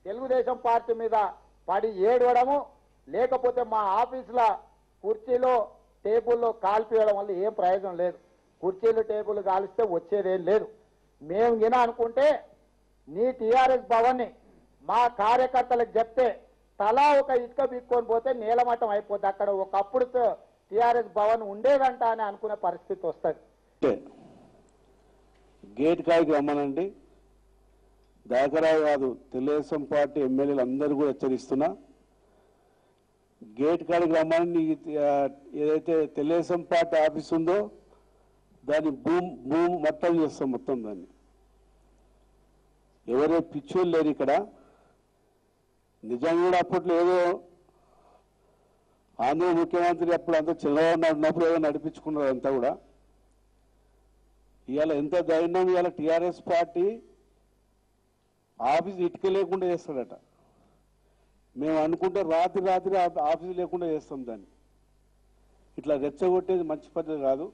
Telugu Desam party మీద పడి ఏడవడము, లేకపోతే మా ఆఫీసుల కుర్చీలో టేబుల్లో కాల్పియడం వల్ల ఏం ప్రయోజనం లేదు. కుర్చీలు టేబుల్ కాలిస్తే వచ్చేదేం లేదు. మేము గిన అనుకుంటే నీ టీఆర్ఎస్ భవన్ని మా కార్యకర్తలకు చెప్తే తలా ఒక ఇటుక బిక్కొని పోతే నీలమట్టం అయిపోద్ది. అక్కడ ఒకప్పుడు టీఆర్ఎస్ భవన్ ఉండేదంట అని అనుకునే పరిస్థితి వస్తుంది. గేట్ కాడికి రమ్మనండి. దాకరావు కాదు, తెలుగుదేశం పార్టీ ఎమ్మెల్యేలు అందరూ కూడా హెచ్చరిస్తున్నా, గేట్ కాడికి రమ్మని ఏదైతే తెలుగుదేశం పార్టీ ఆఫీస్ ఉందో దాన్ని భూమి మట్టం చేస్తాం మొత్తం. దాన్ని ఎవరే పిచ్చోళ్ళు లేరు ఇక్కడ. నిజంగా కూడా అప్పట్లో ఏదో ఆంధ్ర ముఖ్యమంత్రి అప్పుడు అంతా చంద్రబాబు నాయుడు ఉన్నప్పుడు ఏదో నడిపించుకున్నారు అంతా కూడా. ఇవాళ ఎంత ధైర్యం, ఇవాళ టీఆర్ఎస్ పార్టీ ఆఫీస్ ఇటుక లేకుండా చేస్తాడట. మేము అనుకుంటే రాత్రి ఆఫీసు లేకుండా చేస్తాం దాన్ని. ఇట్లా రెచ్చగొట్టేది మంచి పద్ధతి కాదు.